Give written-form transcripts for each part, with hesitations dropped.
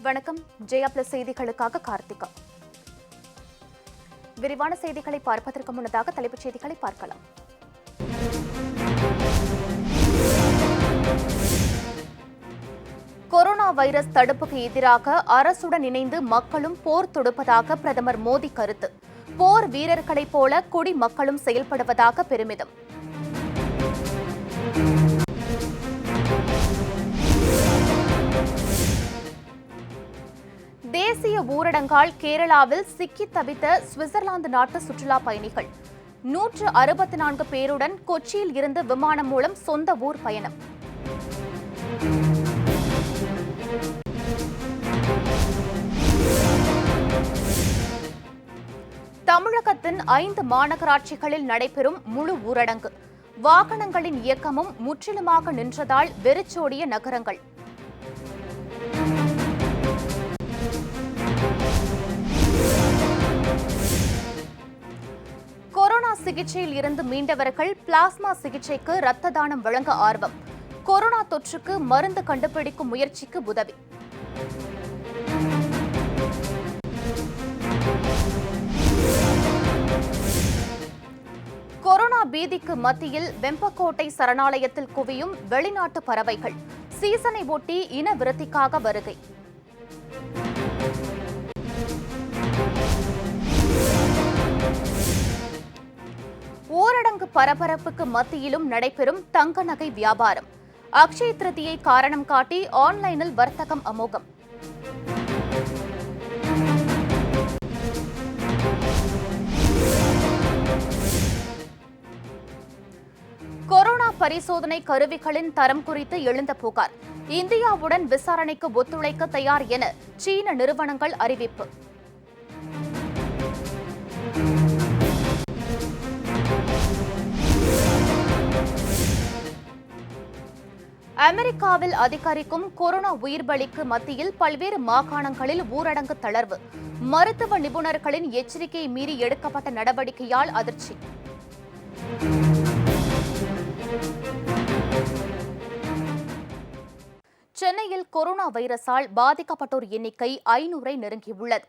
வணக்கம். ஜெயா பிளஸ் செய்திகளுக்காக கார்த்திகா. விரிவான செய்திகளை பார்ப்பதற்கு முன்னதாக தலைப்புச் செய்திகளை பார்க்கலாம். கொரோனா வைரஸ் தடுப்புக்கு எதிராக அரசுடன் இணைந்து மக்களும் போர் தொடுப்பதாக பிரதமர் மோடி கருத்து. போர் வீரர்களைப் போல குடிமக்களும் செயல்படுவதாக பெருமிதம். தேசிய ஊரடங்கால் கேரளாவில் சிக்கித் தவித்த சுவிட்சர்லாந்து நாட்டு சுற்றுலா பயணிகள் 164 பேருடன் கொச்சியில் இருந்து விமானம் மூலம் சொந்த ஊர் பயணம். தமிழகத்தின் 5 மாநகராட்சிகளில் நடைபெறும் முழு ஊரடங்கு. வாகனங்களின் இயக்கமும் முற்றிலுமாக நின்றதால் வெறிச்சோடிய நகரங்கள். கொரோனா சிகிச்சையில் இருந்து மீண்டவர்கள் பிளாஸ்மா சிகிச்சைக்கு இரத்த தானம் வழங்க ஆர்வம். கொரோனா தொற்றுக்கு மருந்து கண்டுபிடிக்கும் முயற்சிக்கு உதவி. கொரோனா பீதிக்கு மத்தியில் வெம்பக்கோட்டை சரணாலயத்தில் குவியும் வெளிநாட்டு பறவைகள். சீசனை ஒட்டி இன விருத்திக்காக வருகை. ஊரடங்கு பரபரப்புக்கு மத்தியிலும் நடைபெறும் தங்க நகை வியாபாரம். அக்ஷய திருதியை காரணம் காட்டி ஆன்லைனில் வர்த்தகம் அமோகம். கொரோனா பரிசோதனை கருவிகளின் தரம் குறித்து எழுந்த புகார். இந்தியாவுடன் விசாரணைக்கு ஒத்துழைக்க தயார் என சீன நிறுவனங்கள் அறிவிப்பு. அமெரிக்காவில் அதிகரிக்கும் கொரோனா உயிர்பலிக்கு மத்தியில் பல்வேறு மாகாணங்களில் ஊரடங்கு தளர்வு. மருத்துவ நிபுணர்களின் எச்சரிக்கையை மீறி எடுக்கப்பட்ட நடவடிக்கையால் அதிர்ச்சி. சென்னையில் கொரோனா வைரஸால் பாதிக்கப்பட்டோர் எண்ணிக்கை 500-ஐ நெருங்கியுள்ளது.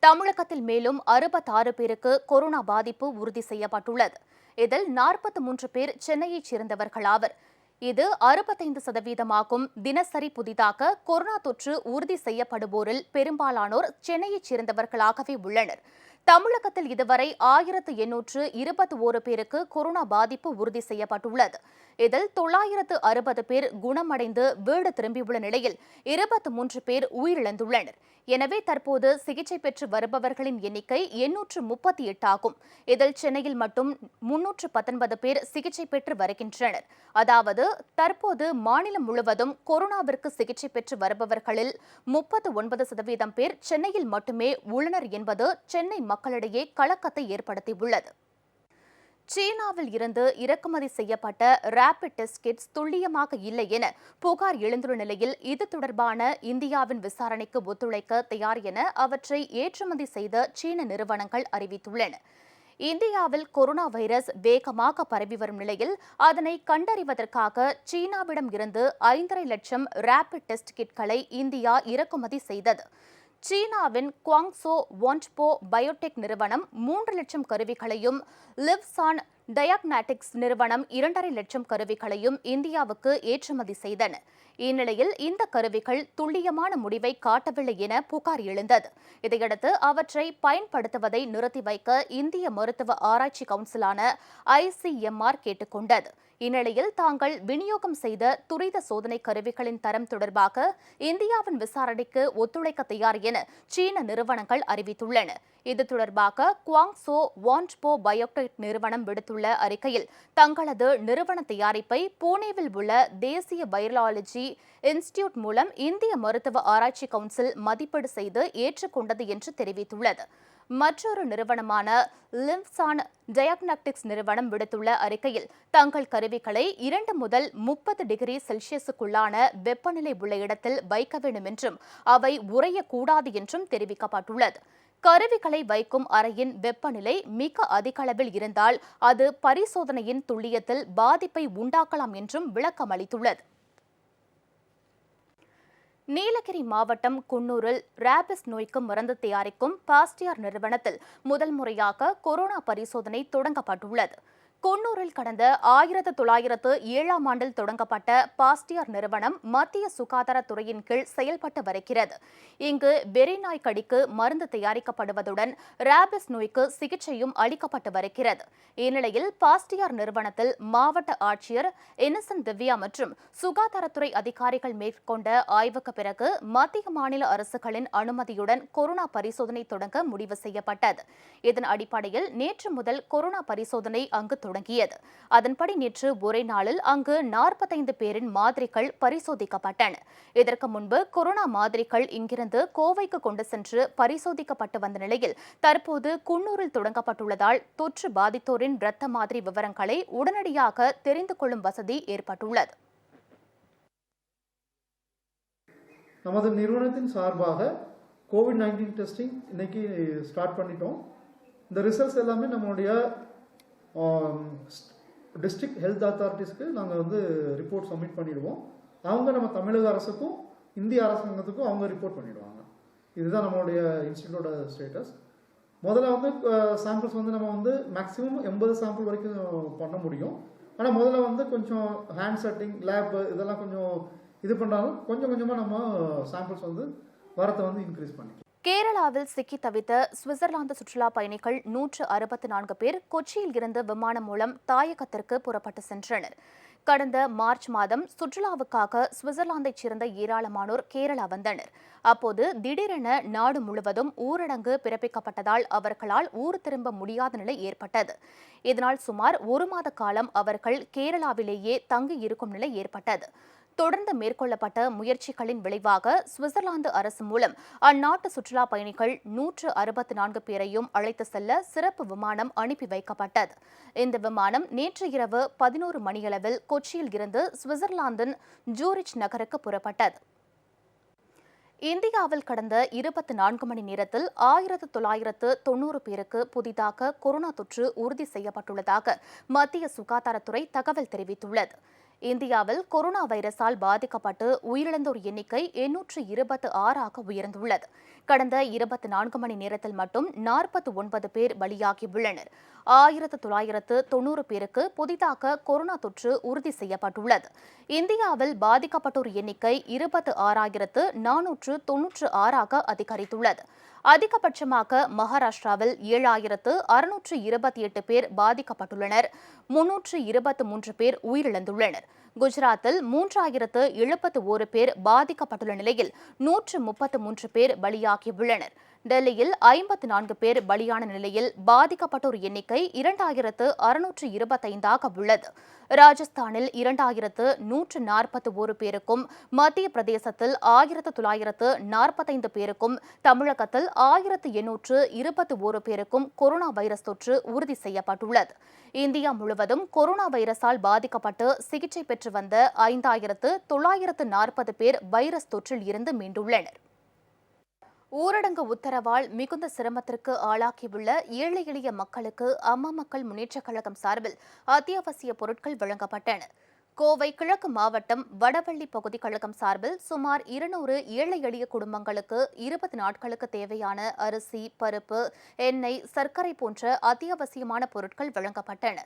தமிழகத்தில் மேலும் 66 பேருக்கு கொரோனா பாதிப்பு உறுதி செய்யப்பட்டுள்ளது. இதில் 43 பேர் சென்னையைச் சேர்ந்தவர்களாவர். இது 65% தினசரி புதிதாக கொரோனா தொற்று உறுதி செய்யப்படுவோரில் பெரும்பாலானோர் சென்னையைச் சேர்ந்தவர்களாகவே உள்ளனர். தமிழகத்தில் இதுவரை 1821 பேருக்கு கொரோனா பாதிப்பு உறுதி செய்யப்பட்டுள்ளது. இதில் 960 பேர் குணமடைந்து வீடு திரும்பியுள்ள நிலையில் 23 பேர் உயிரிழந்துள்ளனர். எனவே தற்போது சிகிச்சை பெற்று வருபவர்களின் எண்ணிக்கை 838 ஆகும். இதில் சென்னையில் மட்டும் 319 பேர் சிகிச்சை பெற்று வருகின்றனர். அதாவது தற்போது மாநிலம் முழுவதும் கொரோனாவிற்கு சிகிச்சை பெற்று வருபவர்களில் 39% பேர் சென்னையில் மட்டுமே உள்ளனர் என்பது சென்னை மக்களிடையே கலக்கத்தை ஏற்படுத்தியுள்ளது. சீனாவில் இருந்து இறக்குமதி செய்யப்பட்ட ரேபிட் டெஸ்ட் கிட்ஸ் துல்லியமாக இல்லை என புகார் எழுந்துள்ள நிலையில் இது தொடர்பான இந்தியாவின் விசாரணைக்கு ஒத்துழைக்க தயார் என அவற்றை ஏற்றுமதி செய்த சீன நிறுவனங்கள் அறிவித்துள்ளன. இந்தியாவில் கொரோனா வைரஸ் வேகமாக பரவி வரும் நிலையில் அதனை கண்டறிவதற்காக சீனாவிடம் இருந்து 5.5 லட்சம் ரேபிட் டெஸ்ட் கிட்களை இந்தியா இறக்குமதி செய்தது. சீனாவின் குவாங்சோ வான்ட்போ பயோடெக் நிறுவனம் 3 லட்சம் கருவிகளையும், லிவ்சான் டயக்னாட்டிக்ஸ் நிறுவனம் 2.5 லட்சம் கருவிகளையும் இந்தியாவுக்கு ஏற்றுமதி செய்தன. இந்நிலையில் இந்த கருவிகள் துல்லியமான முடிவை காட்டவில்லை என புகார் எழுந்தது. இதையடுத்து அவற்றை பயன்படுத்துவதை நிறுத்தி வைக்க இந்திய மருத்துவ ஆராய்ச்சி கவுன்சிலான ICMR கேட்டுக்கொண்டது. இந்நிலையில் தாங்கள் விநியோகம் செய்த துரித சோதனை கருவிகளின் தரம் தொடர்பாக இந்தியாவின் விசாரணைக்கு ஒத்துழைக்க தயார் என சீன நிறுவனங்கள் அறிவித்துள்ளன. இது தொடர்பாக குவாங்சோ வான்ட்போ பயோடெக் நிறுவனம் விடுத்துள்ள அறிக்கையில் தங்களது நிறுவன தயாரிப்பை புனேவில் உள்ள தேசிய வைரலாலஜி இன்ஸ்டிடியூட் மூலம் இந்திய மருத்துவ ஆராய்ச்சி கவுன்சில் மதிப்பீடு செய்து ஏற்றுக்கொண்டது என்று தெரிவித்துள்ளது. மற்றொரு நிறுவனமான லிவ்சான் டயக்னாட்டிக்ஸ் நிறுவனம் விடுத்துள்ள அறிக்கையில் தங்கள் கருவிகளை 2 முதல் 30 டிகிரி செல்சியஸுக்குள்ளான வெப்பநிலை உள்ள இடத்தில் வைக்க வேண்டும் என்றும் அவை உறையக்கூடாது என்றும் தெரிவிக்கப்பட்டுள்ளது. கருவிகளை வைக்கும் அறையின் வெப்பநிலை மிக அதிக அளவில் இருந்தால் அது பரிசோதனையின் துல்லியத்தில் பாதிப்பை உண்டாக்கலாம் என்றும் விளக்கம் அளித்துள்ளது. நீலகிரி மாவட்டம் குன்னூரில் ரேபிஸ் நோய்க்கு மருந்து தயாரிக்கும் பாஸ்டியர் நிறுவனத்தில் முதல் முறையாக கொரோனா பரிசோதனை தொடங்கப்பட்டுள்ளது. குன்னூரில் கடந்த 1907ஆம் ஆண்டில் தொடங்கப்பட்ட பாஸ்டியர் நிறுவனம் மத்திய சுகாதாரத்துறையின் கீழ் செயல்பட்டு வருகிறது. இங்கு வெறிநாய் கடிக்கு மருந்து தயாரிக்கப்படுவதுடன் ரேபிஸ் நோய்க்கு சிகிச்சையும் அளிக்கப்பட்டு வருகிறது. இந்நிலையில் பாஸ்டியர் நிறுவனத்தில் மாவட்ட ஆட்சியர் இன்னசென்ட் திவ்யா மற்றும் சுகாதாரத்துறை அதிகாரிகள் மேற்கொண்ட ஆய்வுக்கு பிறகு மத்திய மாநில அரசுகளின் அனுமதியுடன் கொரோனா பரிசோதனை தொடங்க முடிவு செய்யப்பட்டது. இதன் அடிப்படையில் நேற்று முதல் கொரோனா பரிசோதனை அங்கு தொடங்கியது. அதன்படி நேற்று ஒரே நாளில் அங்கு 45 பேரின் மாதிரிகள் பரிசோதிக்கப்பட்டன. இதற்கு முன்பு கொரோனா மாதிரிகள் இங்கிருந்து கோவைக்கு கொண்டு சென்று பரிசோதிக்கப்பட்டு வந்த நிலையில் தற்போது குன்னூரில் தொடங்கப்பட்டுள்ளதால் தொற்று பாதித்தோரின் இரத்த மாதிரி விவரங்களை உடனடியாக தெரிந்து கொள்ளும் வசதி ஏற்பட்டுள்ளது. நமது நிறுவனத்தின் சார்பாக கோவிட்-19 டெஸ்டிங் இன்னைக்கு ஸ்டார்ட் பண்ணிட்டோம். இந்த ரிசல்ட்ஸ் எல்லாமே நம்மளுடைய டிஸ்ட்ரிக்ட் ஹெல்த் அத்தாரிட்டிஸ்க்கு நாங்கள் ரிப்போர்ட் சப்மிட் பண்ணிடுவோம். அவங்க நம்ம தமிழக அரசுக்கும் இந்திய அரசாங்கத்துக்கும் அவங்க ரிப்போர்ட் பண்ணிடுவாங்க. இதுதான் நம்மளுடைய இன்ஸ்டியூட்டோட ஸ்டேட்டஸ். முதல்ல சாம்பிள்ஸ் நம்ம மேக்ஸிமம் 80 சாம்பிள் வரைக்கும் பண்ண முடியும். ஆனால் முதல்ல கொஞ்சம் ஹேண்ட் செட்டிங் லேப் இதெல்லாம் கொஞ்சம் இது பண்ணாலும் கொஞ்சம் கொஞ்சமாக நம்ம சாம்பிள்ஸ் வரத்தை இன்க்ரீஸ் பண்ணிக்கலாம். கேரளாவில் சிக்கி தவித்த சுவிட்சர்லாந்து சுற்றுலா பயணிகள் 164 பேர் கொச்சியில் இருந்து விமானம் மூலம் தாயகத்திற்கு புறப்பட்டு சென்றனர். கடந்த மார்ச் மாதம் சுற்றுலாவுக்காக சுவிட்சர்லாந்தைச் சேர்ந்த ஏராளமானோர் கேரளா வந்தனர். அப்போது திடீரென நாடு முழுவதும் ஊரடங்கு பிறப்பிக்கப்பட்டதால் அவர்களால் ஊர் திரும்ப முடியாத நிலை ஏற்பட்டது. இதனால் சுமார் 1 மாத காலம் அவர்கள் கேரளாவிலேயே தங்கி இருக்கும் நிலை ஏற்பட்டது. தொடர்ந்து மேற்கொள்ளப்பட்ட முயற்சிகளின் விளைவாக சுவிட்சர்லாந்து அரசு மூலம் அந்நாட்டு சுற்றுலா பயணிகள் 164 பேரையும் அழைத்து செல்ல சிறப்பு விமானம் அனுப்பி வைக்கப்பட்டது. இந்த விமானம் நேற்று இரவு 11 மணியளவில் கொச்சியில் இருந்து சுவிட்சர்லாந்தின் ஜூரிச் நகருக்கு புறப்பட்டது. இந்தியாவில் கடந்த 24 மணி நேரத்தில் 1990 பேருக்கு புதிதாக கொரோனா தொற்று உறுதி செய்யப்பட்டுள்ளதாக மத்திய சுகாதாரத்துறை தகவல் தெரிவித்துள்ளது. இந்தியாவில் கொரோனா வைரஸால் பாதிக்கப்பட்டு உயிரிழந்தோர் எண்ணிக்கை 826ஆக உயர்ந்துள்ளது. கடந்த 24 மணி நேரத்தில் மட்டும் 49 பேர் பலியாகியுள்ளனர். 1990 பேருக்கு புதிதாக கொரோனா தொற்று உறுதி செய்யப்பட்டுள்ளது. இந்தியாவில் பாதிக்கப்பட்டோர் எண்ணிக்கை 26,496ஆக அதிகரித்துள்ளது. அதிகபட்சமாக மகாராஷ்டிராவில் 7,628 பேர் பாதிக்கப்பட்டுள்ளனர். 323 பேர் உயிரிழந்துள்ளனர். குஜராத்தில் 3,071 பேர் பாதிக்கப்பட்டுள்ள நிலையில் 133 பேர் பலியாகியுள்ளனர். டெல்லியில் 54 பேர் பலியான நிலையில் பாதிக்கப்பட்டோர் எண்ணிக்கை 2,625ஆக உள்ளது. ராஜஸ்தானில் 2,141 பேருக்கும், மத்திய பிரதேசத்தில் 1,945 பேருக்கும், தமிழகத்தில் 1,821 பேருக்கும் கொரோனா வைரஸ் தொற்று உறுதி செய்யப்பட்டுள்ளது. இந்தியா முழுவதும் கொரோனா வைரஸால் பாதிக்கப்பட்டு சிகிச்சை பெற்று வந்த 5,940 பேர் வைரஸ் தொற்றில் இருந்து மீண்டுள்ளனர். ஊரடங்கு உத்தரவால் மிகுந்த சிரமத்திற்கு ஆளாகியுள்ள ஏழை எளிய மக்களுக்கு அம்மா மக்கள் முன்னேற்றக் கழகம் சார்பில் அத்தியாவசிய பொருட்கள் வழங்கப்பட்டன. கோவை கிழக்கு மாவட்டம் வடவள்ளி பகுதி கழகம் சார்பில் சுமார் 200 ஏழை எளிய குடும்பங்களுக்கு 20 நாட்களுக்கு தேவையான அரிசி, பருப்பு, எண்ணெய், சர்க்கரை போன்ற அத்தியாவசியமான பொருட்கள் வழங்கப்பட்டன.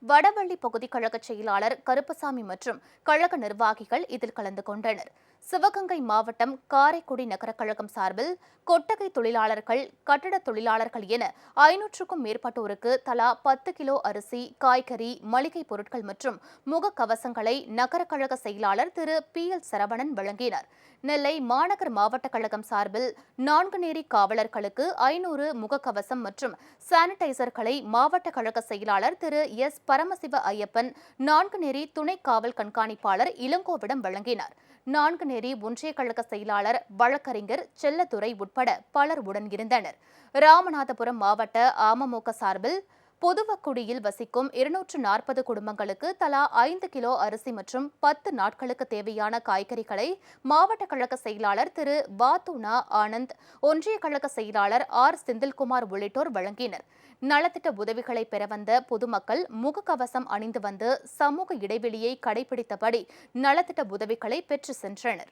வடவள்ளி பகுதி கழக செயலாளர் கருப்பசாமி மற்றும் கழக நிர்வாகிகள் இதில் கலந்து கொண்டனர். சிவகங்கை மாவட்டம் காரைக்குடி நகர கழகம் சார்பில் கொட்டகை தொழிலாளர்கள், கட்டட தொழிலாளர்கள் என 500க்கும் மேற்பட்டோருக்கு தலா 10 கிலோ அரிசி, காய்கறி, மளிகை பொருட்கள் மற்றும் முகக்கவசங்களை நகர கழக செயலாளர் திரு PL சரவணன் வழங்கினார். நெல்லை மாநகர் மாவட்ட கழகம் சார்பில் நான்குநேரி காவலர்களுக்கு 500 முகக்கவசம் மற்றும் சானிடைசர்களை மாவட்ட கழக செயலாளர் திரு S பரமசிவ ஐயப்பன் நான்குநேரி துணை காவல் கண்காணிப்பாளர் இளங்கோவிடம் வழங்கினார். நான்குநேரி ஒன்றிய கழக செயலாளர் வழக்கறிஞர் செல்லத்துறை உட்பட பலர் உடன் இருந்தனர். ராமநாதபுரம் மாவட்ட அமமுக சார்பில் பொதுவக்குடியில் வசிக்கும் 240 குடும்பங்களுக்கு தலா 5 கிலோ அரிசி மற்றும் 10 நாட்களுக்கு தேவையான காய்கறிகளை மாவட்ட கழக செயலாளர் திரு வாத்துனா ஆனந்த், ஒன்றிய கழக செயலாளர் R செந்தில்குமார் உள்ளிட்டோர் வழங்கினர். நலத்திட்ட உதவிகளை பெற வந்த பொதுமக்கள் முகக்கவசம் அணிந்து வந்து சமூக இடைவெளியை கடைபிடித்தபடி நலத்திட்ட உதவிகளை பெற்று சென்றனர்.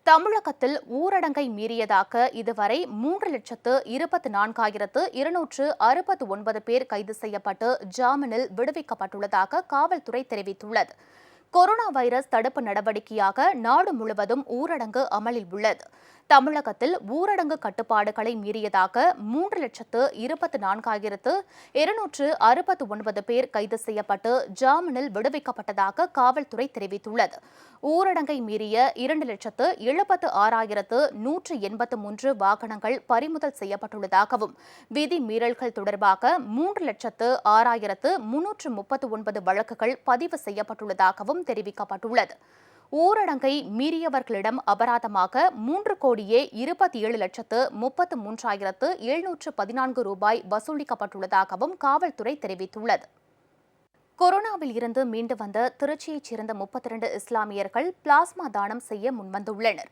தமிழகத்தில் ஊரடங்கை மீறியதாக இதுவரை 3,24,269 பேர் கைது செய்யப்பட்டு ஜாமீனில் விடுவிக்கப்பட்டுள்ளதாக காவல்துறை தெரிவித்துள்ளது. கொரோனா வைரஸ் தடுப்பு நடவடிக்கையாக நாடு முழுவதும் ஊரடங்கு அமலில் உள்ளது. தமிழகத்தில் ஊரடங்கு கட்டுப்பாடுகளை மீறியதாக 3,24,269 பேர் கைது செய்யப்பட்டு ஜாமீனில் விடுவிக்கப்பட்டதாக காவல்துறை தெரிவித்துள்ளது. ஊரடங்கை மீறிய 2,76,183 வாகனங்கள் பறிமுதல் செய்யப்பட்டுள்ளதாகவும் விதி மீறல்கள் தொடர்பாக 3,06,339 வழக்குகள் பதிவு செய்யப்பட்டுள்ளதாகவும் தெரிவிக்கப்பட்டுள்ளது. ஊரடங்கை மீறியவர்களிடம் அபராதமாக 3,27,33,714 ரூபாய் வசூலிக்கப்பட்டுள்ளதாகவும் காவல்துறை தெரிவித்துள்ளது. கொரோனாவில் இருந்து மீண்டு வந்த திருச்சியைச் சேர்ந்த 32 இஸ்லாமியர்கள் பிளாஸ்மா தானம் செய்ய முன்வந்துள்ளனர்.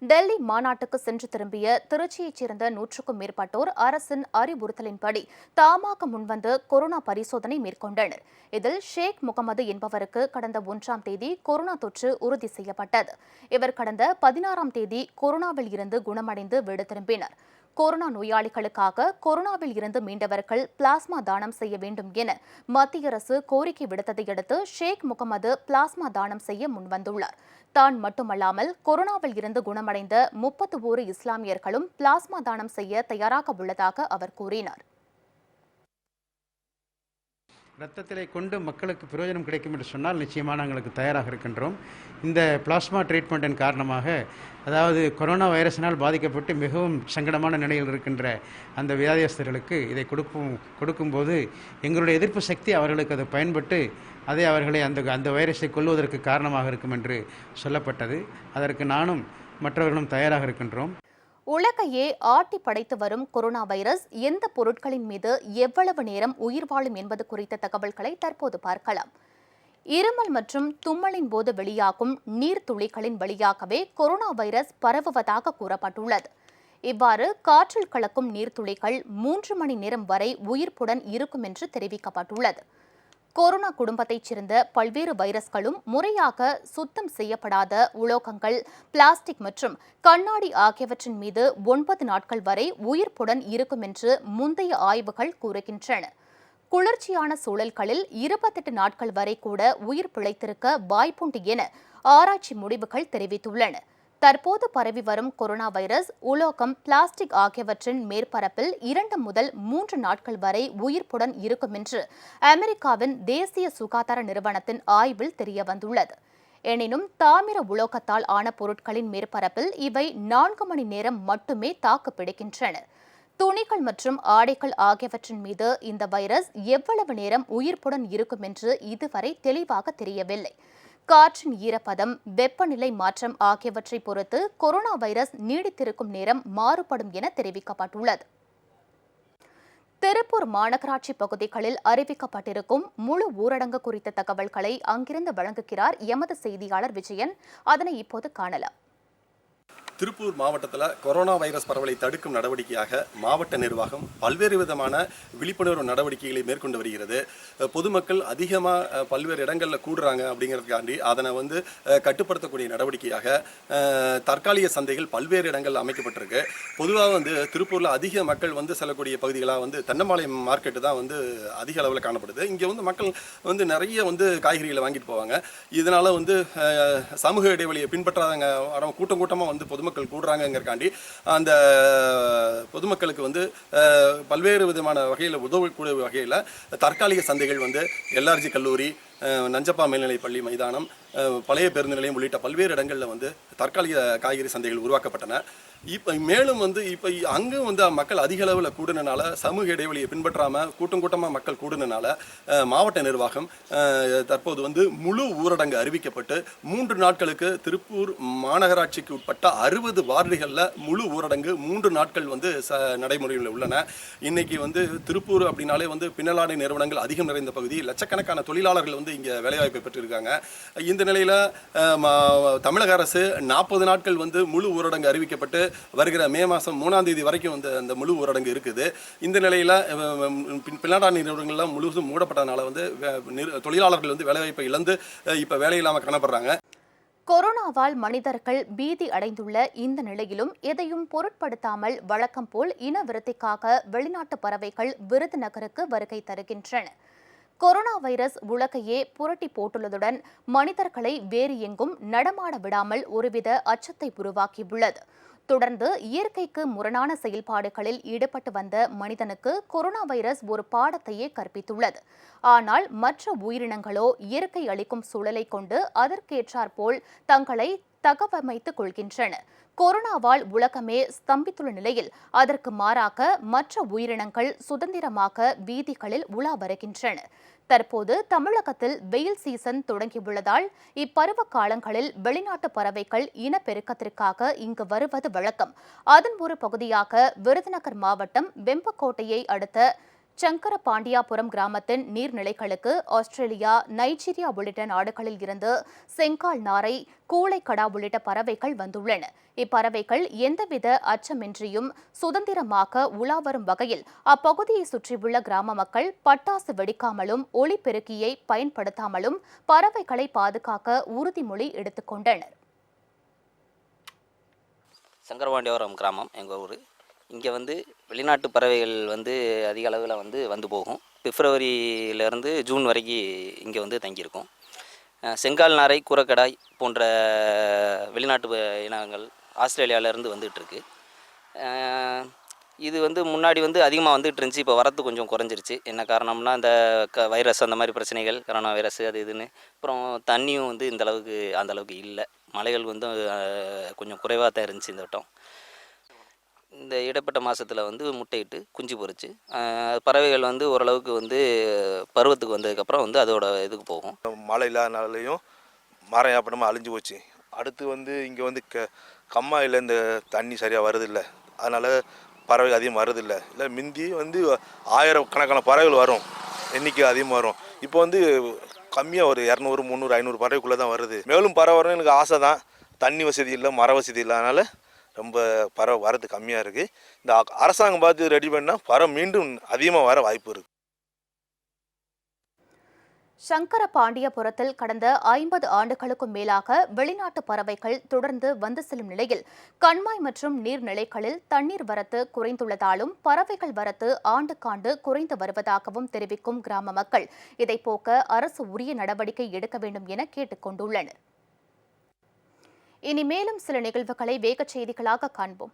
டெல்லி மாநாட்டுக்கு சென்று திரும்பிய திருச்சியைச் சேர்ந்த 100க்கும் மேற்பட்டோர் அரசின் அறிவுறுத்தலின்படி தாமாக முன்வந்து கொரோனா பரிசோதனை மேற்கொண்டனர். இதில் ஷேக் முகமது என்பவருக்கு கடந்த 1ஆம் தேதி கொரோனா தொற்று உறுதி செய்யப்பட்டது. இவர் கடந்த 16ஆம் தேதி கொரோனாவில் இருந்து குணமடைந்து வீடு திரும்பினர். கொரோனா நோயாளிகளுக்காக கொரோனாவில் இருந்து மீண்டவர்கள் பிளாஸ்மா தானம் செய்ய வேண்டும் என மத்திய அரசு கோரிக்கை விடுத்ததையடுத்து ஷேக் முகமது பிளாஸ்மா தானம் செய்ய முன்வந்துள்ளார். தான் மட்டுமல்லாமல் கொரோனாவில் இருந்து குணமடைந்த 31 இஸ்லாமியர்களும் பிளாஸ்மா தானம் செய்ய தயாராக உள்ளதாக அவர் கூறினார். இரத்தத்திலே கொண்டு மக்களுக்கு பிரயோஜனம் கிடைக்கும் என்று சொன்னால் நிச்சயமாக நாங்களுக்கு தயாராக இருக்கின்றோம். இந்த பிளாஸ்மா ட்ரீட்மெண்ட்டின் காரணமாக, அதாவது கொரோனா வைரஸினால் பாதிக்கப்பட்டு மிகவும் சங்கடமான நிலையில் இருக்கின்ற அந்த வியாதியஸ்தர்களுக்கு இதை கொடுக்கும்போது எங்களுடைய எதிர்ப்பு சக்தி அவர்களுக்கு அது பயன்பட்டு அதை அவர்களை அந்த வைரஸை கொல்வதற்கு காரணமாக இருக்கும் என்று சொல்லப்பட்டது. அதற்கு நானும் மற்றவர்களும் தயாராக இருக்கின்றோம். உலகையே ஆட்டி படைத்து வரும் கொரோனா வைரஸ் எந்த பொருட்களின் மீது எவ்வளவு நேரம் உயிர் வாழும் என்பது குறித்த தகவல்களை தற்போது பார்க்கலாம். இருமல் மற்றும் தும்மலின் போது வெளியாகும் நீர்த்துளிகளின் வழியாகவே கொரோனா வைரஸ் பரவுவதாக கூறப்பட்டுள்ளது. இவ்வாறு காற்றில் கலக்கும் நீர்த்துளிகள் 3 மணி நேரம் வரை உயிர்ப்புடன் இருக்கும் என்று தெரிவிக்கப்பட்டுள்ளது. கொரோனா குடும்பத்தைச் சேர்ந்த பல்வேறு வைரஸ்களும் முறையாக சுத்தம் செய்யப்படாத உலோகங்கள், பிளாஸ்டிக் மற்றும் கண்ணாடி ஆகியவற்றின் மீது 9 நாட்கள் வரை உயிர்ப்புடன் இருக்கும் என்று முந்தைய ஆய்வுகள் கூறுகின்றன. குளிர்ச்சியான சூழல்களில் 28 நாட்கள் வரை கூட உயிர் பிழைத்திருக்க வாய்ப்புண்டு என ஆராய்ச்சி முடிவுகள் தெரிவித்துள்ளன. தற்போது பரவி வரும் கொரோனா வைரஸ் உலோகம், பிளாஸ்டிக் ஆகியவற்றின் மேற்பரப்பில் 2 முதல் 3 நாட்கள் வரை உயிர்ப்புடன் இருக்கும் என்று அமெரிக்காவின் தேசிய சுகாதார நிறுவனத்தின் ஆய்வில் தெரியவந்துள்ளது. எனினும் தாமிர உலோகத்தால் ஆன பொருட்களின் மேற்பரப்பில் இவை 4 மணி நேரம் மட்டுமே தாக்கு பிடிக்கின்றன. துணிகள் மற்றும் ஆடைகள் ஆகியவற்றின் மீது இந்த வைரஸ் எவ்வளவு நேரம் உயிர்ப்புடன் இருக்கும் என்று இதுவரை தெளிவாக தெரியவில்லை. காற்றின் ஈரப்பதம், வெப்பநிலை மாற்றம் ஆகியவற்றை பொறுத்து கொரோனா வைரஸ் நீடித்திருக்கும் நேரம் மாறுபடும் என தெரிவிக்கப்பட்டுள்ளது. திருப்பூர் மாநகராட்சி பகுதிகளில் அறிவிக்கப்பட்டிருக்கும் முழு ஊரடங்கு குறித்த தகவல்களை அங்கிருந்து வழங்குகிறார் எமது செய்தியாளர் விஜயன். அதனை இப்போது காணலாம். திருப்பூர் மாவட்டத்தில் கொரோனா வைரஸ் பரவலை தடுக்கும் நடவடிக்கையாக மாவட்ட நிர்வாகம் பல்வேறு விதமான விழிப்புணர்வு நடவடிக்கைகளை மேற்கொண்டு வருகிறது. பொதுமக்கள் அதிகமாக பல்வேறு இடங்களில் கூடுறாங்க அப்படிங்கிறதுக்காண்டி அதனை கட்டுப்படுத்தக்கூடிய நடவடிக்கையாக தற்காலிக சந்தைகள் பல்வேறு இடங்களில் அமைக்கப்பட்டிருக்கு. பொதுவாக திருப்பூரில் அதிக மக்கள் செல்லக்கூடிய பகுதிகளாக தென்னம்பாளையம் மார்க்கெட்டு தான் அதிக அளவில் காணப்படுது. இங்கே மக்கள் நிறைய காய்கறிகளை வாங்கிட்டு போவாங்க. இதனால் சமூக இடைவெளியை பின்பற்றாதங்க கூட்டம் கூட்டமாக பொதுமக்கள் கூடுறாங்கிறக்காண்டி அந்த பொதுமக்களுக்கு பல்வேறு விதமான வகையில் உதவக்கூடிய வகையில் தற்காலிக சந்தைகள் எல்ஆர்ஜி கல்லூரி, நஞ்சப்பா மேல்நிலைப் பள்ளி மைதானம், பழைய பேருந்து நிலையம் உள்ளிட்ட பல்வேறு இடங்களில் தற்காலிக காய்கறி சந்தைகள் உருவாக்கப்பட்டன. இப்போ மேலும் இப்போ அங்கும் மக்கள் அதிக அளவில் கூடுனனால, சமூக இடைவெளியை பின்பற்றாமல் கூட்டமாக மக்கள் கூடுனனால மாவட்ட நிர்வாகம் தற்போது முழு ஊரடங்கு அறிவிக்கப்பட்டு 3 நாட்களுக்கு திருப்பூர் மாநகராட்சிக்கு உட்பட்ட 60 வார்டுகளில் முழு ஊரடங்கு 3 நாட்கள் நடைமுறையில் உள்ளன. இன்னைக்கு திருப்பூர் அப்படின்னாலே பின்னலாடை நிறுவனங்கள் அதிகம் நிறைந்த பகுதி. லட்சக்கணக்கான தொழிலாளர்கள் இங்கே வேலைவாய்ப்பை பெற்றிருக்காங்க. இந்த நிலையில் தமிழக அரசு 40 நாட்கள் முழு ஊரடங்கு அறிவிக்கப்பட்டு வருகிற மே மாதம் 3ஆம் தேதி வரைக்கும் அந்த முழு ஊரடங்கு இருக்குது. இந்த நிலையில் பின்னலாடை நிறுவனங்கள்லாம் முழுவதும் மூடப்பட்டதுனால தொழிலாளர்கள் வேலைவாய்ப்பை இழந்து இப்போ வேலை இல்லாமல் காணப்படுறாங்க. கொரோனாவால் மனிதர்கள் பீதி அடைந்துள்ள இந்த நிலையிலும் எதையும் பொருட்படுத்தாமல் வழக்கம் போல் இனவிருத்திக்காக வெளிநாட்டு பறவைகள் விருதுநகருக்கு வருகை தருகின்றன. கொரோனா வைரஸ் உலகையே புரட்டி போட்டுள்ளதுடன் மனிதர்களை வேறு எங்கும் நடமாட விடாமல் ஒருவித அச்சத்தை உருவாக்கியுள்ளது. தொடர்ந்து இயற்கைக்கு முரணான செயல்பாடுகளில் ஈடுபட்டு வந்த மனிதனுக்கு கொரோனா வைரஸ் ஒரு பாடத்தையே கற்பித்துள்ளது. ஆனால் மற்ற உயிரினங்களோ இயற்கை அளிக்கும் சூழலை கொண்டு அதற்கேற்றாற்போல் தங்களை தகவமைத்துக் கொள்கின்றன. கொரோனாவால் உலகமே ஸ்தம்பித்துள்ள நிலையில் அதற்கு மாறாக மற்ற உயிரினங்கள் சுதந்திரமாக வீதிகளில் உலா வருகின்றன. தற்போது தமிழகத்தில் வெயில் சீசன் தொடங்கியுள்ளதால் இப்பருவ காலங்களில் வெளிநாட்டு பறவைகள் இனப்பெருக்கத்திற்காக இங்கு வருவது வழக்கம். அதன் ஒரு பகுதியாக விருதுநகர் மாவட்டம் வெம்பக்கோட்டையை அடுத்த சங்கரபாண்டியாபுரம் கிராமத்தின் நீர்நிலைகளுக்கு ஆஸ்திரேலியா, நைஜீரியா உள்ளிட்ட நாடுகளில் இருந்து செங்கால் நாரை, கூளைக்கடா உள்ளிட்ட பறவைகள் வந்துள்ளன. இப்பறவைகள் எந்தவித அச்சமின்றியும் சுதந்திரமாக உலா வரும் வகையில் அப்பகுதியை சுற்றியுள்ள கிராம மக்கள் பட்டாசு வெடிக்காமலும் ஒலிபெருக்கியை பயன்படுத்தாமலும் பறவைகளை பாதுகாக்க உறுதிமொழி எடுத்துக்கொண்டனர். சங்கரபாண்டியாபுரம் கிராமம் எங்கள் ஊர். இங்கே வெளிநாட்டு பறவைகள் அதிக அளவில் வந்து போகும். பிப்ரவரியிலேருந்து ஜூன் வரைக்கும் இங்கே தங்கியிருக்கும். செங்கால் நாரை, கூரக்கடாய் போன்ற வெளிநாட்டு இனங்கள் ஆஸ்திரேலியாவிலேருந்து வந்துகிட்ருக்கு. இது முன்னாடி அதிகமாக வந்துகிட்டு இருந்துச்சு. இப்போ வரத்து கொஞ்சம் குறைஞ்சிருச்சு. என்ன காரணம்னா இந்த வைரஸ் அந்த மாதிரி பிரச்சனைகள், கொரோனா வைரஸ் அது இதுன்னு. அப்புறம் தண்ணியும் அந்த அளவுக்கு இல்லை. மழைகள் கொஞ்சம் குறைவாக தான் இருந்துச்சு இந்த வட்டம். இந்த இடைப்பட்ட மாதத்தில் முட்டையிட்டு குஞ்சு பொரிச்சு பறவைகள் ஓரளவுக்கு பருவத்துக்கு வந்ததுக்கப்புறம் அதோட இதுக்கு போகும். மழை இல்லாதனாலையும் மரம் ஏற்படமாக அழிஞ்சு போச்சு. அடுத்து இங்கே கம்மாயில் இந்த தண்ணி சரியாக வருதில்லை, அதனால் பறவைகள் அதிகமாக வருதில்லை. இல்லை முந்தி ஆயிரக்கணக்கான பறவைகள் வரும், எண்ணிக்கை அதிகமாக வரும். இப்போ கம்மியாக ஒரு 200, 300, 500 பறவைக்குள்ளே தான் வருது. மேலும் பறவை வரணும் எனக்கு ஆசை தான். தண்ணி வசதி இல்லை, மர வசதி இல்லை, அதனால் ரொம்ப பறவை வரது கம்மியாக இருக்குது. இந்த அரசாங்கம் பார்த்து ரெடி பண்ணால் பறவை மீண்டும் அதிகமாக வர வாய்ப்பு இருக்குது. சங்கரபாண்டியபுரத்தில் கடந்த 50 ஆண்டுகளுக்கும் மேலாக வெளிநாட்டு பறவைகள் தொடர்ந்து வந்து செல்லும் நிலையில் கண்மாய் மற்றும் நீர்நிலைகளில் தண்ணீர் வரத்து குறைந்துள்ளதாலும் பறவைகள் வரத்து ஆண்டுக்காண்டு குறைந்து வருவதாகவும் தெரிவிக்கும் கிராம மக்கள் இதை போக்க அரசு உரிய நடவடிக்கை எடுக்க வேண்டும் என கேட்டுக் கொண்டுள்ளனர். இனி மேலும் சில நிகழ்வுகளை வேகச் செய்திகளாக காண்போம்.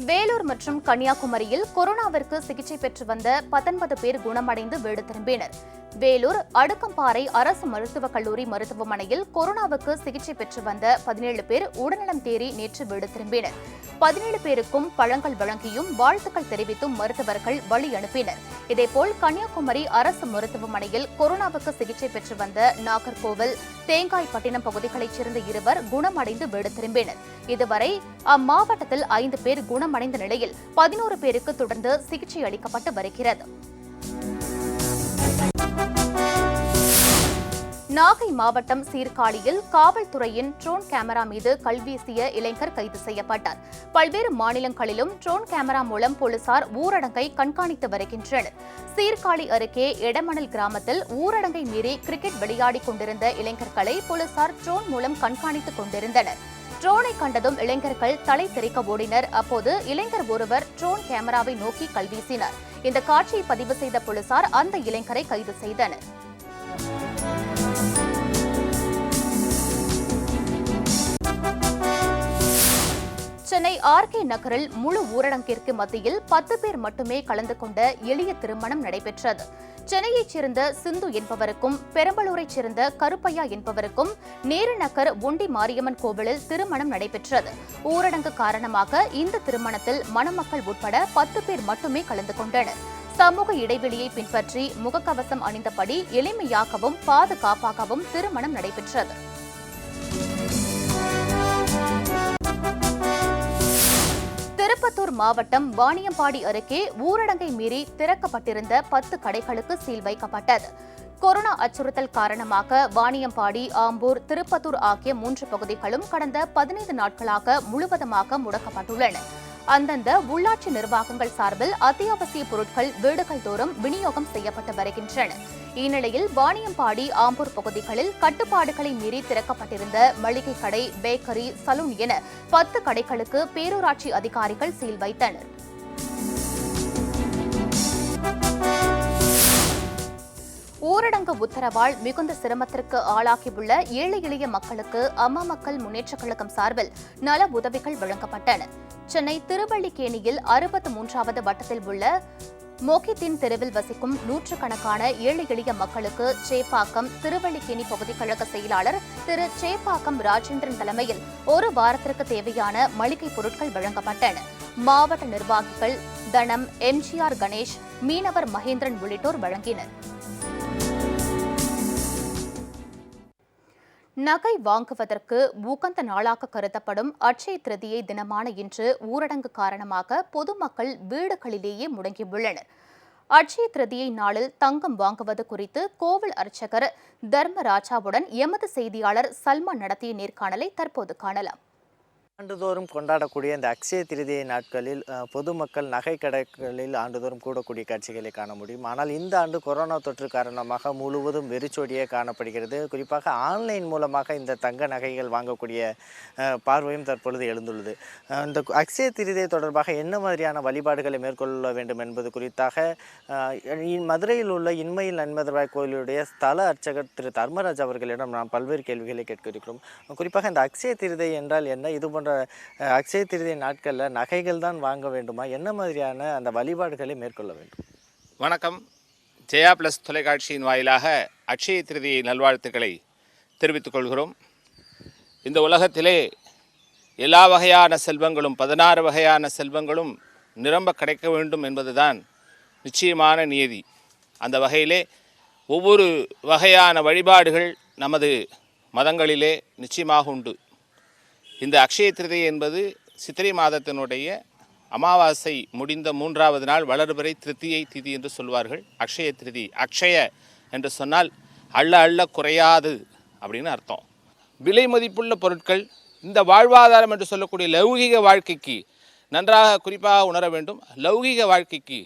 வேலூர் மற்றும் கன்னியாகுமரியில் கொரோனாவிற்கு சிகிச்சை பெற்று வந்த 19 பேர் குணமடைந்து வீடு திரும்பினர். வேலூர் அடுக்கம்பாறை அரசு மருத்துவக் கல்லூரி மருத்துவமனையில் கொரோனாவுக்கு சிகிச்சை பெற்று வந்த 17 பேர் உடல்நலம் தேறி நேற்று வீடு திரும்பினர். 17 பேருக்கும் பழங்கள் வழங்கியும் வாழ்த்துக்கள் தெரிவித்தும் மருத்துவர்கள் வழி அனுப்பினர். இதேபோல் கன்னியாகுமரி அரசு மருத்துவமனையில் கொரோனாவுக்கு சிகிச்சை பெற்று வந்த நாகர்கோவில், தேங்காய்பட்டினம் பகுதிகளைச் சேர்ந்த 2 குணமடைந்து வீடு திரும்பினர். இதுவரை அம்மாவட்டத்தில் 5 பேர் குணமடைந்த நிலையில் 11 பேருக்கு தொடர்ந்து சிகிச்சை அளிக்கப்பட்டு வருகிறது. நாகை மாவட்டம் சீர்காழியில் காவல்துறையின் ட்ரோன் கேமரா மீது கல்வீசிய இளைஞர் கைது செய்யப்பட்டார். பல்வேறு மாநிலங்களிலும் ட்ரோன் கேமரா மூலம் போலீசார் ஊரடங்கை கண்காணித்து வருகின்றனர். சீர்காழி அருகே எடமணல் கிராமத்தில் ஊரடங்கை மீறி கிரிக்கெட் விளையாடிக் கொண்டிருந்த இளைஞர்களை போலீசார் ட்ரோன் மூலம் கண்காணித்துக் கொண்டிருந்தனர். ட்ரோனை கண்டதும் இளைஞர்கள் தலை தெறிக்க ஓடினர். அப்போது இளைஞர் ஒருவர் ட்ரோன் கேமராவை நோக்கி கல்வீசினார். இந்த காட்சியை பதிவு செய்த போலீசார் அந்த இளைஞரை கைது செய்தனர். சென்னை ஆர்கே நகரில் முழு ஊரடங்கிற்கு மத்தியில் 10 பேர் மட்டுமே கலந்து கொண்ட எளிய திருமணம் நடைபெற்றது. சென்னையைச் சேர்ந்த சிந்து என்பவருக்கும் பெரம்பலூரைச் சேர்ந்த கருப்பையா என்பவருக்கும் நேருநகர் ஒண்டி மாரியம்மன் கோவிலில் திருமணம் நடைபெற்றது. ஊரடங்கு காரணமாக இந்த திருமணத்தில் மணமக்கள் உட்பட 10 பேர் மட்டுமே கலந்து கொண்டனர். சமூக இடைவெளியை பின்பற்றி முகக்கவசம் அணிந்தபடி எளிமையாகவும் பாதுகாப்பாகவும் திருமணம் நடைபெற்றது. திருப்பத்தூர் மாவட்டம் வாணியம்பாடி அருகே ஊரடங்கை மீறி திறக்கப்பட்டிருந்த 10 கடைகளுக்கு சீல் வைக்கப்பட்டது. கொரோனா அச்சுறுத்தல் காரணமாக வாணியம்பாடி, ஆம்பூர், திருப்பத்தூர் ஆகிய 3 பகுதிகளும் கடந்த 15 நாட்களாக முழுவதுமாக முடக்கப்பட்டுள்ளன. அந்தந்த உள்ளாட்சி நிர்வாகங்கள் சார்பில் அத்தியாவசிய பொருட்கள் வீடுகள் தோறும் விநியோகம் செய்யப்பட்டு வருகின்றன. இந்நிலையில் வாணியம்பாடி, ஆம்பூர் பகுதிகளில் கட்டுப்பாடுகளை மீறி திறக்கப்பட்டிருந்த மளிகை கடை, பேக்கரி, சலூன் என 10 கடைகளுக்கு பேரூராட்சி அதிகாரிகள் சீல் வைத்தனர். ஊரடங்கு உத்தரவால் மிகுந்த சிரமத்திற்கு ஆளாகியுள்ள ஏழை எளிய மக்களுக்கு அம்மா மக்கள் முன்னேற்றக் கழகம் சார்பில் நல உதவிகள் வழங்கப்பட்டன. சென்னை திருவல்லிக்கேணியில் 63வது வட்டத்தில் உள்ள மோகிதீன் தெருவில் வசிக்கும் நூற்றுக்கணக்கான ஏழை எளிய மக்களுக்கு சேப்பாக்கம் திருவல்லிக்கேணி பகுதி கழக செயலாளர் திரு சேப்பாக்கம் ராஜேந்திரன் தலைமையில் ஒரு வாரத்திற்கு தேவையான மளிகை பொருட்கள் வழங்கப்பட்டன. மாவட்ட நிர்வாகிகள் தனம், எம்ஜிஆர் கணேஷ், மீனவர் மகேந்திரன் உள்ளிட்டோர் வழங்கினர். நகை வாங்குவதற்கு உகந்த நாளாக கருதப்படும் அட்சய திருதியை தினமான இன்று ஊரடங்கு காரணமாக பொதுமக்கள் வீடுகளிலேயே முடங்கியுள்ளனர். அட்சய திருதியை நாளில் தங்கம் வாங்குவது குறித்து கோவில் அர்ச்சகர் தர்மராஜாவுடன் எமது செய்தியாளர் சல்மான் நடத்திய நேர்காணலை தற்போது காணலாம். ஆண்டுதோறும் கொண்டாடக்கூடிய இந்த அக்ஷய திருதியை நாட்களில் பொதுமக்கள் நகை கடைகளில் ஆண்டுதோறும் கூடக்கூடிய காட்சிகளை காண முடியும். ஆனால் இந்த ஆண்டு கொரோனா தொற்று காரணமாக முழுவதும் வெறிச்சோடியே காணப்படுகிறது. குறிப்பாக ஆன்லைன் மூலமாக இந்த தங்க நகைகள் வாங்கக்கூடிய பார்வையும் தற்பொழுது எழுந்துள்ளது. இந்த அக்ஷய திருதியை தொடர்பாக என்ன மாதிரியான வழிபாடுகளை மேற்கொள்ள வேண்டும் என்பது குறித்தாக மதுரையில் உள்ள இன்மையில் நன்மதுராய் கோயிலுடைய ஸ்தல அர்ச்சகர் திரு தர்மராஜ் அவர்களிடம் நாம் பல்வேறு கேள்விகளை கேட்க இருக்கிறோம். குறிப்பாக இந்த அக்ஷய திருதியை என்றால் என்ன, இது போன்ற அக்ஷய திருதியை நாட்களில் நகைகள் தான் வாங்க வேண்டுமா, என்ன மாதிரியான அந்த வழிபாடுகளை மேற்கொள்ள வேண்டும்? வணக்கம். ஜெயா பிளஸ் தொலைக்காட்சியின் வாயிலாக அக்ஷய திருதியை நல்வாழ்த்துக்களை தெரிவித்துக் கொள்கிறோம். இந்த உலகத்திலே எல்லா வகையான செல்வங்களும் 16 வகையான செல்வங்களும் நிரம்ப கிடைக்க வேண்டும் என்பதுதான் நிச்சயமான நியதி. அந்த வகையிலே ஒவ்வொரு வகையான வழிபாடுகள் நமது மதங்களிலே நிச்சயமாக உண்டு. இந்த அக்ஷய திருதியை என்பது சித்திரை மாதத்தினுடைய அமாவாசை முடிந்த 3வது நாள் வளர்பிறை திருத்தியை திதி என்று சொல்வார்கள். அக்ஷய திருதி, அக்ஷய என்று சொன்னால் அள்ள அள்ள குறையாது அப்படின்னு அர்த்தம். விலை மதிப்புள்ள பொருட்கள், இந்த வாழ்வாதாரம் என்று சொல்லக்கூடிய லௌகிக வாழ்க்கைக்கு நன்றாக குறிப்பாக உணர வேண்டும். லௌகிக வாழ்க்கைக்கு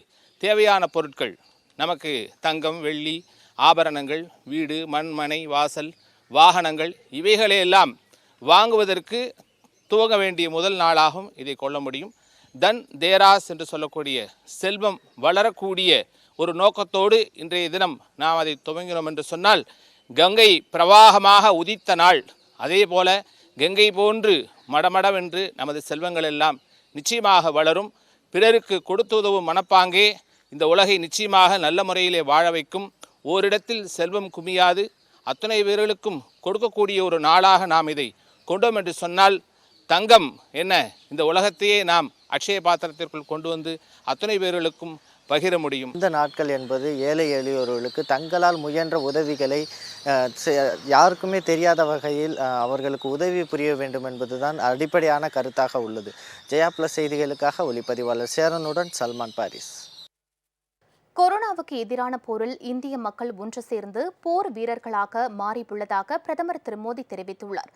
தேவையான பொருட்கள் நமக்கு தங்கம், வெள்ளி, ஆபரணங்கள், வீடு, மண், மனை, வாசல், வாகனங்கள் இவைகளையெல்லாம் வாங்குவதற்கு துவங்க வேண்டிய முதல் நாளாகும் இதை கொள்ள முடியும். தன் தேராஸ் என்று சொல்லக்கூடிய செல்வம் வளரக்கூடிய ஒரு நோக்கத்தோடு இன்றைய தினம் நாம் அதை துவங்கினோம் என்று சொன்னால், கங்கை பிரவாகமாக உதித்த நாள், அதே போல கங்கை போன்று மடமடவென்று நமது செல்வங்கள் எல்லாம் நிச்சயமாக வளரும். பிறருக்கு கொடுத்து உதவும் மனப்பாங்கே இந்த உலகை நிச்சயமாக நல்ல முறையிலே வாழ வைக்கும். ஓரிடத்தில் செல்வம் குமியாது அத்தனை பேர்களுக்கும் கொடுக்கக்கூடிய ஒரு நாளாக நாம் இதை கொண்டோம் என்று சொன்னால், தங்கம் என்ன, இந்த உலகத்தையே நாம் அக்ஷய பாத்திரத்திற்குள் கொண்டு வந்து அத்தனை பேர்களுக்கும் பகிர முடியும். இந்த நாட்கள் என்பது ஏழை எளியோர்களுக்கு தங்களால் முயன்ற உதவிகளை யாருக்குமே தெரியாத வகையில் அவர்களுக்கு உதவி புரிய வேண்டும் என்பதுதான் அடிப்படையான கருத்தாக உள்ளது. ஜெயா பிளஸ் செய்திகளுக்காக ஒளிப்பதிவாளர் சேரனுடன் சல்மான், பாரிஸ். கொரோனாவுக்கு எதிரான போரில் இந்திய மக்கள் ஒன்று சேர்ந்து போர் வீரர்களாக மாறியுள்ளதாக பிரதமர் திரு மோடி தெரிவித்துள்ளார்.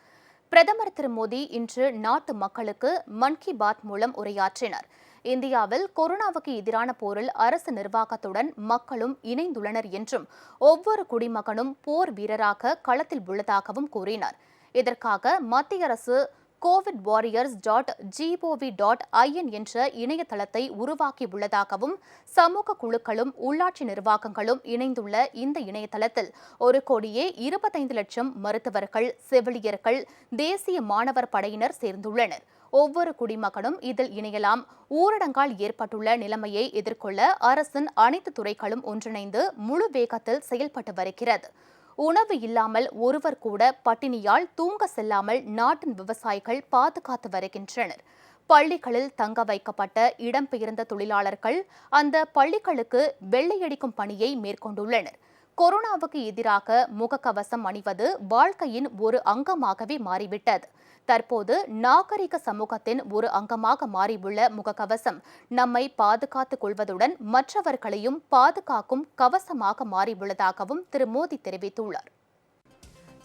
பிரதமர் திரு மோடி இன்று நாட்டு மக்களுக்கு மன் கி பாத் மூலம் உரையாற்றினார். இந்தியாவில் கொரோனாவுக்கு எதிரான போரில் அரசு நிர்வாகத்துடன் மக்களும் இணைந்துள்ளனர் என்றும் ஒவ்வொரு குடிமகனும் போர் வீரராக களத்தில் உள்ளதாகவும் கூறினார். இதற்காக மத்திய அரசு covidwarriors.gov.in என்ற இணையதளத்தை உருவாக்கியுள்ளதாகவும் சமூக குழுக்களும் உள்ளாட்சி நிர்வாகங்களும் இணைந்துள்ள இந்த இணையதளத்தில் 1,25,00,000 மருத்துவர்கள், செவிலியர்கள், தேசிய மாணவர் படையினர் சேர்ந்துள்ளனர். ஒவ்வொரு குடிமகனும் இதில் இணையலாம். ஊரடங்கால் ஏற்பட்டுள்ள நிலைமையை எதிர்கொள்ள அரசின் அனைத்து துறைகளும் ஒன்றிணைந்து முழு வேகத்தில் செயல்பட்டு வருகிறது. உணவு இல்லாமல் ஒருவர் கூட பட்டினியால் தூங்க செல்லாமல் நாட்டின் விவசாயிகள் பாதுகாத்து வருகின்றனர். பள்ளிகளில் தங்க வைக்கப்பட்ட இடம்பெயர்ந்த தொழிலாளர்கள் அந்த பள்ளிகளுக்கு வெள்ளையடிக்கும் பணியை மேற்கொண்டுள்ளனர். கொரோனாவுக்கு எதிராக முகக்கவசம் அணிவது வாழ்க்கையின் ஒரு அங்கமாகவே மாறிவிட்டது. தற்போது நாகரிக சமூகத்தின் ஒரு அங்கமாக மாறியுள்ள முகக்கவசம் நம்மை பாதுகாத்துக் கொள்வதுடன் மற்றவர்களையும் பாதுகாக்கும் கவசமாக மாறியுள்ளதாகவும் திரு மோடி தெரிவித்துள்ளார்.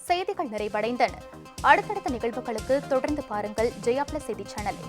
செய்திகள் நிறைவடைந்தன. அடுத்தடுத்த நிகழ்வுகளுக்கு தொடர்ந்து பாருங்கள் ஜெயா பிளஸ் செய்தி சேனலை.